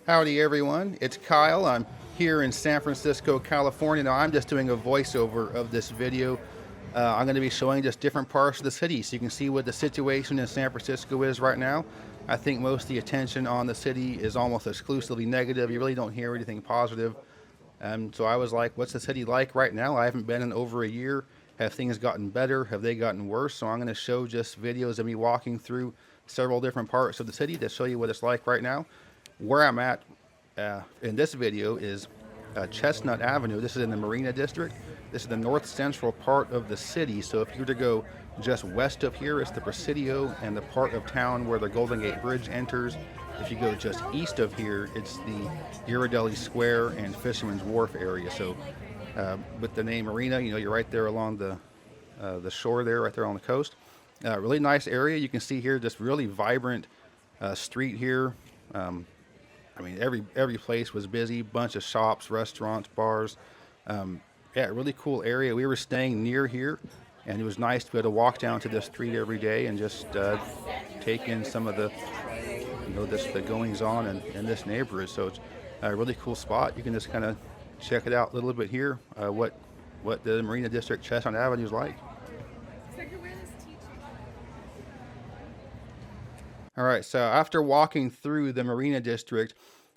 Howdy everyone, it's Kyle. I'm here in San Francisco, California. Now I'm just doing a voiceover of this video. I'm going to be showing just different parts of the city so you can see what the situation in San Francisco is right now. I think most of the attention on the city is almost exclusively negative. You really don't hear anything positive. So I was like, what's the city like right now? I haven't been in over a year. Have things gotten better? Have they gotten worse? So I'm going to show just videos of me walking through several different parts of the city to show you what it's like right now. Where I'm at in this video is Chestnut Avenue. This is in the Marina district. This is the north central part of the city. So if you were to go just west of here, it's the Presidio and the part of town where the Golden Gate Bridge enters. If you go just east of here, it's the Ghirardelli Square and Fisherman's Wharf area. So with the name Marina, you know, you're right there along the shore there, right there on the coast. Really nice area. You can see here just really vibrant street here. I mean, every place was busy. Bunch of shops, restaurants, bars. Yeah, really cool area. We were staying near here, and it was nice to be able to walk down to this street every day and just take in some of the, the goings on in this neighborhood. So it's a really cool spot. You can just kind of check it out a little bit here. What the Marina District Chestnut Avenue is like. All right, so after walking through the Marina District,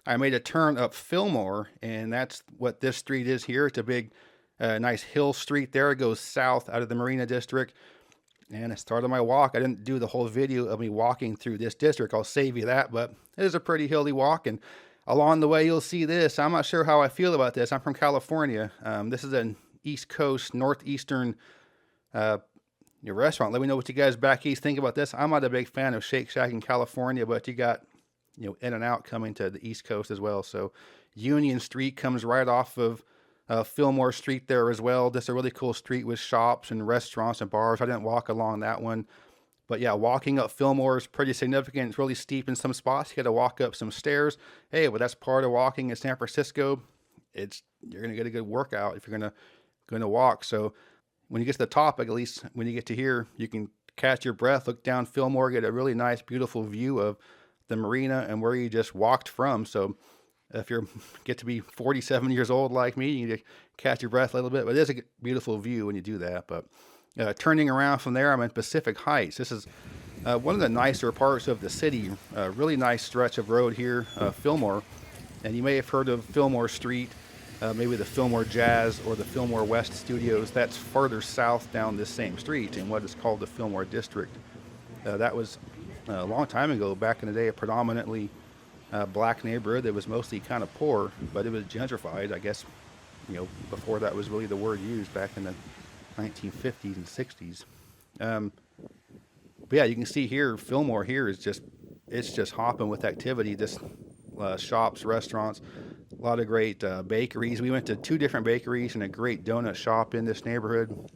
I made a turn up Fillmore, and that's what this street is here. It's a big, nice hill street there. It goes south out of the Marina District, and I started my walk. I didn't do the whole video of me walking through this district. I'll save you that, but it is a pretty hilly walk, and along the way you'll see this. I'm not sure how I feel about this. I'm from California. This is an East Coast, northeastern your restaurant. Let me know what you guys back east think about this. I'm not a big fan of Shake Shack in California, but you got, In-N-Out coming to the East Coast as well. So Union Street comes right off of Fillmore Street there as well. This is a really cool street with shops and restaurants and bars. I didn't walk along that one, but yeah, walking up Fillmore is pretty significant. It's really steep in some spots. You got to walk up some stairs. Hey, well, that's part of walking in San Francisco. You're gonna get a good workout if you're gonna walk. So when you get to the top, at least when you get to here, you can catch your breath, look down Fillmore, get a really nice, beautiful view of the marina and where you just walked from. So if you get to be 47 years old like me, you need to catch your breath a little bit. But it is a beautiful view when you do that. But turning around from there, I'm in Pacific Heights. This is one of the nicer parts of the city. A really nice stretch of road here, Fillmore. And you may have heard of Fillmore Street. Maybe the Fillmore Jazz or the Fillmore West Studios. That's farther south down this same street in what is called the Fillmore District. That was a long time ago, back in the day, a predominantly black neighborhood that was mostly kind of poor, but it was gentrified, I guess, before that was really the word used back in the 1950s and 60s. But yeah, you can see here, Fillmore here is just hopping with activity. Just shops, restaurants, a lot of great bakeries. We went to 2 different bakeries and a great donut shop in this neighborhood.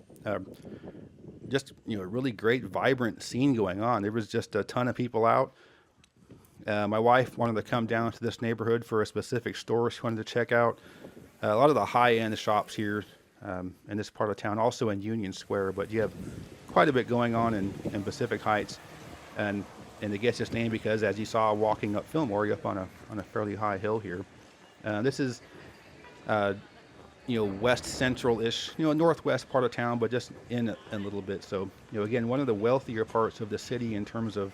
Just, a really great, vibrant scene going on. There was just a ton of people out. My wife wanted to come down to this neighborhood for a specific store she wanted to check out. A lot of the high-end shops here in this part of town, also in Union Square, but you have quite a bit going on in Pacific Heights. And it gets its name because, as you saw walking up Fillmore, you're up on a fairly high hill here. This is, west central-ish, northwest part of town, but just in a little bit. So, again, one of the wealthier parts of the city in terms of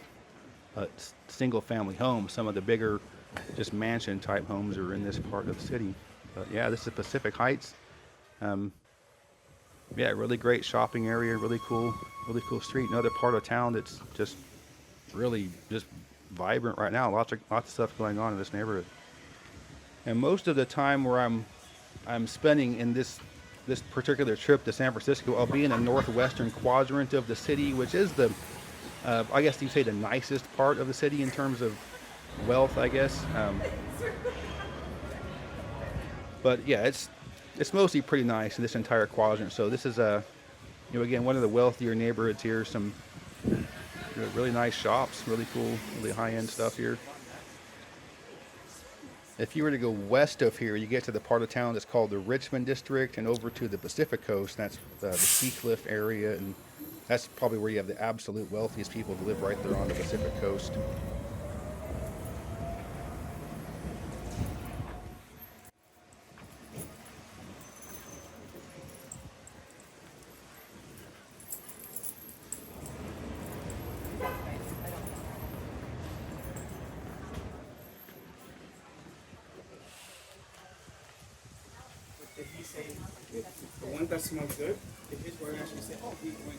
single-family homes. Some of the bigger, just mansion-type homes are in this part of the city. But yeah, this is Pacific Heights. Yeah, really great shopping area, really cool street. Another part of town that's just really just vibrant right now. Lots of stuff going on in this neighborhood. And most of the time where I'm spending in this particular trip to San Francisco, I'll be in the northwestern quadrant of the city, which is the I guess you say the nicest part of the city in terms of wealth, I guess. But yeah, it's mostly pretty nice in this entire quadrant. So this is again, one of the wealthier neighborhoods here. Some really nice shops, really cool, really high-end stuff here. If you were to go west of here, you get to the part of town that's called the Richmond District, and over to the Pacific Coast. That's the Seacliff area, and that's probably where you have the absolute wealthiest people who live right there on the Pacific Coast. one that smells good. It is where I actually say, oh, he went.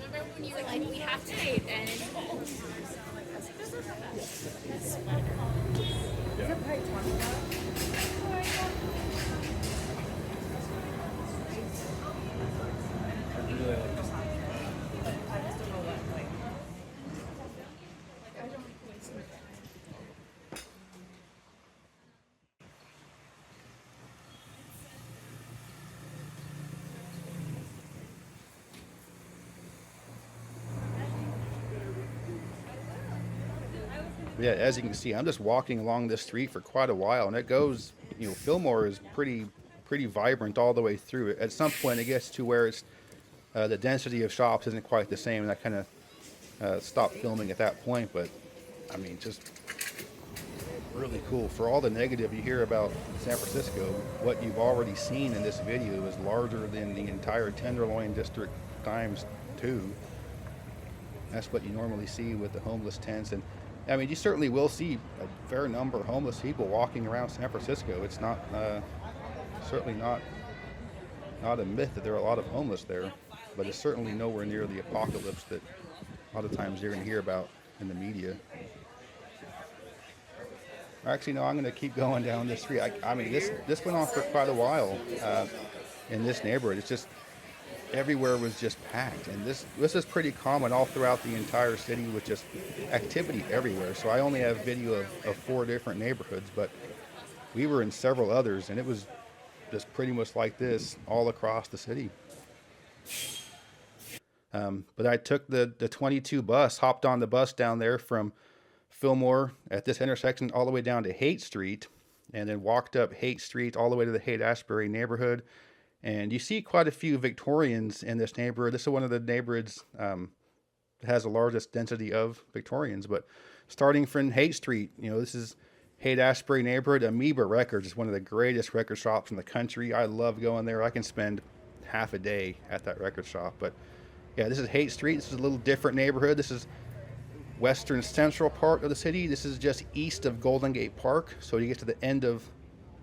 Remember when you were like, we have to date and Yeah, as you can see, I'm just walking along this street for quite a while, and it goes, Fillmore is pretty vibrant all the way through it. At some point, it gets to where it's the density of shops isn't quite the same, and I kind of stopped filming at that point. But I mean, just really cool. For all the negative you hear about San Francisco, what you've already seen in this video is larger than the entire Tenderloin district times two. That's what you normally see with the homeless tents. And I mean, you certainly will see a fair number of homeless people walking around San Francisco. It's not certainly not a myth that there are a lot of homeless there, but it's certainly nowhere near the apocalypse that a lot of times you're going to hear about in the media. Actually, no, I'm going to keep going down this street. I mean, this went on for quite a while in this neighborhood. It's just everywhere was just packed, and this is pretty common all throughout the entire city with just activity everywhere. So I only have video of 4 different neighborhoods, but we were in several others, and it was just pretty much like this all across the city. But I took the 22 bus, hopped on the bus down there from Fillmore at this intersection all the way down to Haight Street, and then walked up Haight Street all the way to the Haight-Ashbury neighborhood. And you see quite a few Victorians in this neighborhood. This is one of the neighborhoods that has the largest density of Victorians. But starting from Haight Street, this is Haight-Ashbury neighborhood. Amoeba Records is one of the greatest record shops in the country. I love going there. I can spend half a day at that record shop. But yeah, this is Haight Street. This is a little different neighborhood. This is western central part of the city. This is just east of Golden Gate Park. So you get to the end of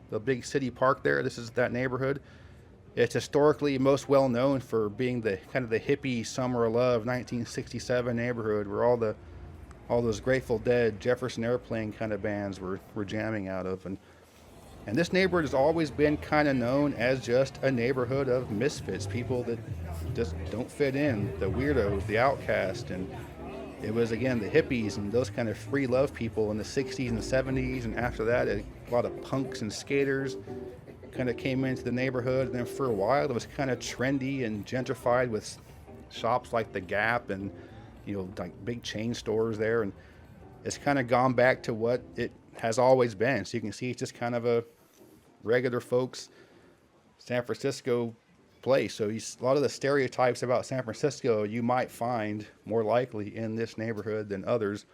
the big city park there. This is that neighborhood. It's historically most well known for being the kind of the hippie summer of love 1967 neighborhood where all those Grateful Dead, Jefferson Airplane kind of bands were jamming out of. And this neighborhood has always been kind of known as just a neighborhood of misfits, people that just don't fit in, the weirdos, the outcast. And it was, again, the hippies and those kind of free love people in the 60s and 70s. And after that, a lot of punks and skaters kind of came into the neighborhood. And then for a while, it was kind of trendy and gentrified with shops like the Gap and, like big chain stores there. And it's kind of gone back to what it has always been. So you can see it's just kind of a regular folks San Francisco place. So a lot of the stereotypes about San Francisco you might find more likely in this neighborhood than others.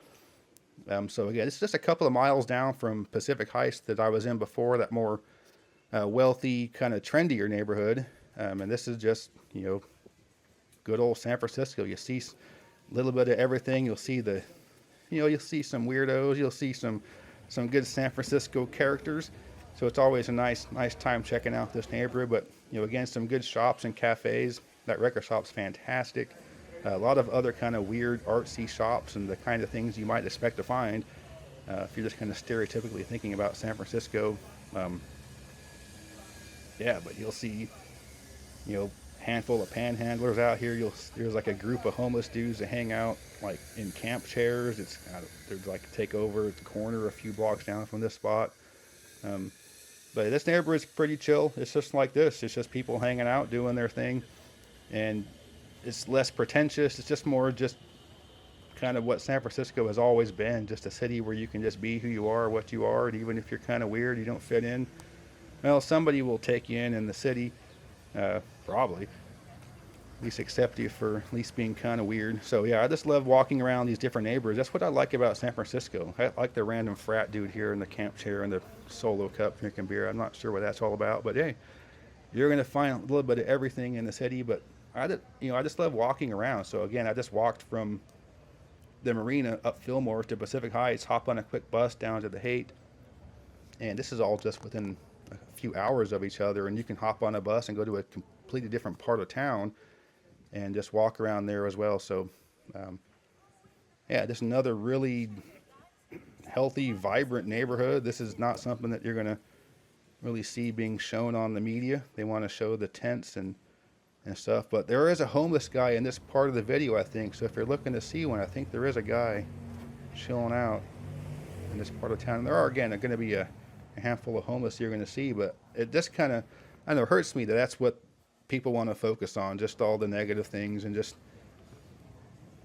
So again, it's just a couple of miles down from Pacific Heights that I was in before, that more wealthy, kind of trendier neighborhood. And this is just, good old San Francisco. You see a little bit of everything. You'll see you'll see some weirdos. You'll see some good San Francisco characters. So it's always a nice time checking out this neighborhood. But, again, some good shops and cafes. That record shop's fantastic. A lot of other kind of weird artsy shops and the kind of things you might expect to find if you're just kind of stereotypically thinking about San Francisco. Yeah, but you'll see, handful of panhandlers out here. There's like a group of homeless dudes that hang out like in camp chairs. There's like a takeover at the corner a few blocks down from this spot. But this neighborhood's pretty chill. It's just like this. It's just people hanging out, doing their thing, and it's less pretentious. It's just more just kind of what San Francisco has always been, just a city where you can just be who you are, what you are, and even if you're kind of weird, you don't fit in, well, somebody will take you in the city, probably. At least accept you for at least being kind of weird. So yeah, I just love walking around these different neighborhoods. That's what I like about San Francisco. I like the random frat dude here in the camp chair and the solo cup drinking beer. I'm not sure what that's all about, but hey, you're gonna find a little bit of everything in the city. But I just love walking around. So again, I just walked from the Marina up Fillmore to Pacific Heights, hop on a quick bus down to the Haight, and this is all just within a few hours of each other. And you can hop on a bus and go to a completely different part of town and just walk around there as well. So, yeah, just another really healthy, vibrant neighborhood. This is not something that you're going to really see being shown on the media. They want to show the tents and stuff. But there is a homeless guy in this part of the video, I think. So if you're looking to see one, I think there is a guy chilling out in this part of town. And there are, again, going to be a handful of homeless you're going to see. But it just kind of, I know, hurts me that that's what people want to focus on, just all the negative things. And just,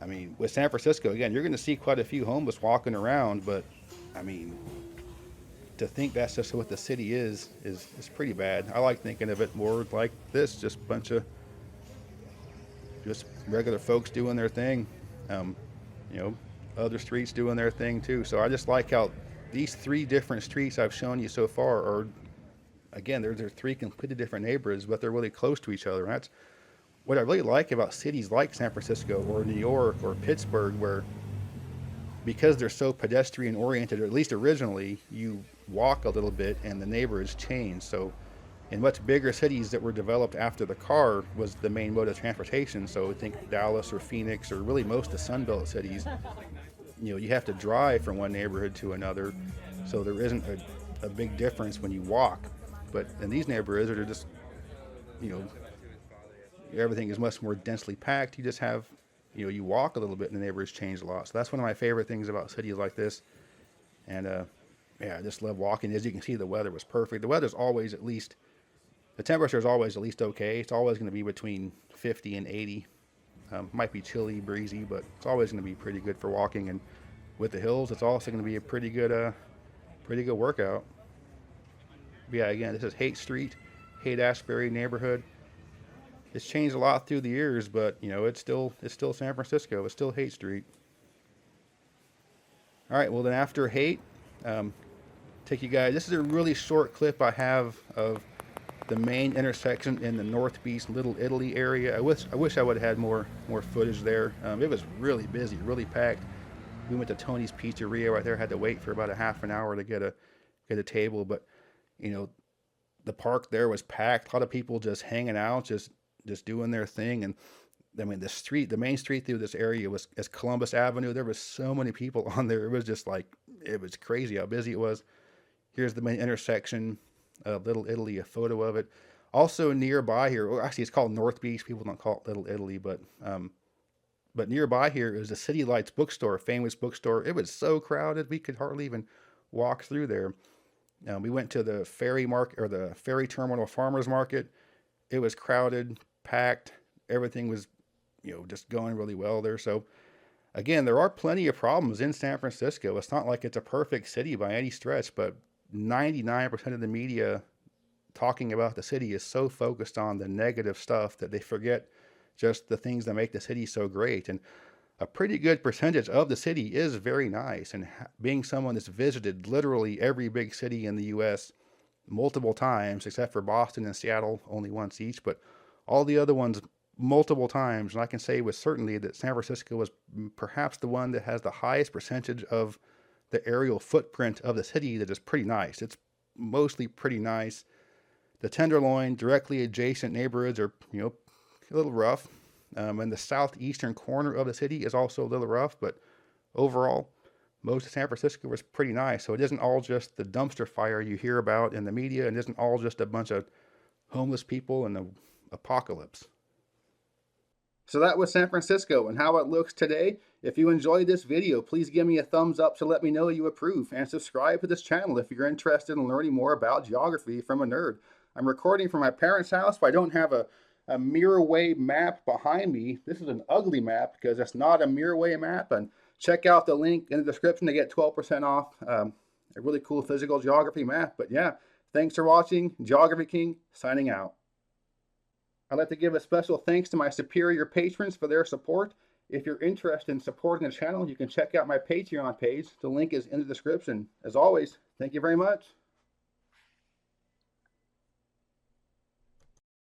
I mean, with San Francisco, again, you're going to see quite a few homeless walking around, but I mean, to think that's just what the city is pretty bad. I like thinking of it more like this, just a bunch of just regular folks doing their thing. You know, other streets doing their thing too. So I just like how these three different streets I've shown you so far are, again, they're three completely different neighborhoods, but they're really close to each other. And that's what I really like about cities like San Francisco or New York or Pittsburgh, where because they're so pedestrian oriented, or at least originally, you walk a little bit and the neighborhoods change. So in much bigger cities that were developed after the car was the main mode of transportation, so I think Dallas or Phoenix or really most of the Sunbelt cities, you know, you have to drive from one neighborhood to another, so there isn't a big difference when you walk. But in these neighborhoods, they're just, you know, everything is much more densely packed. You just have, you know, you walk a little bit and the neighborhoods change a lot. So that's one of my favorite things about cities like this. And yeah, I just love walking. As you can see, the weather was perfect. The weather's always at least, the temperature is always at least okay. It's always going to be between 50 and 80. Might be chilly, breezy, but it's always going to be pretty good for walking. And with the hills, it's also going to be a pretty good workout. But yeah, again, this is Haight Street, Haight-Ashbury neighborhood. It's changed a lot through the years, but you know, it's still San Francisco. It's still Haight Street. All right, well then after Haight, take you guys. This is a really short clip I have of the main intersection in the Northeast Little Italy area. I wish I would have had more footage there. It was really busy, really packed. We went to Tony's Pizzeria right there. Had to wait for about a half an hour to get a table, but you know, the park there was packed. A lot of people just hanging out, just doing their thing. And I mean, the main street through this area was as Columbus Avenue. There was so many people on there. It was just like, it was crazy how busy it was. Here's the main intersection of Little Italy, a photo of it. Also nearby here, well, actually it's called North Beach. People don't call it Little Italy, but nearby here is the City Lights bookstore, a famous bookstore. It was so crowded we could hardly even walk through there. We went to the ferry market, or the ferry terminal farmers market. It was crowded, packed. Everything was, you know, just going really well there. So again, there are plenty of problems in San Francisco. It's not like it's a perfect city by any stretch, but 99% of the media talking about the city is so focused on the negative stuff that they forget just the things that make the city so great. And a pretty good percentage of the city is very nice. And being someone that's visited literally every big city in the U.S. multiple times, except for Boston and Seattle, only once each, but all the other ones multiple times, and I can say with certainty that San Francisco was perhaps the one that has the highest percentage of the aerial footprint of the city that is pretty nice. It's mostly pretty nice. The Tenderloin, directly adjacent neighborhoods are, you know, a little rough. And the southeastern corner of the city is also a little rough, but overall, most of San Francisco was pretty nice. So it isn't all just the dumpster fire you hear about in the media, and it isn't all just a bunch of homeless people and the apocalypse. So that was San Francisco and how it looks today. If you enjoyed this video, please give me a thumbs up to let me know you approve, and subscribe to this channel if you're interested in learning more about geography from a nerd. I'm recording from my parents' house, but I don't have a mirror wave map behind me. This is an ugly map because it's not a mirror wave map. And check out the link in the description to get 12% off a really cool physical geography map. But yeah, thanks for watching. Geography King signing out. I'd like to give a special thanks to my superior patrons for their support. If you're interested in supporting the channel, you can check out my Patreon page. The link is in the description. As always, thank you very much.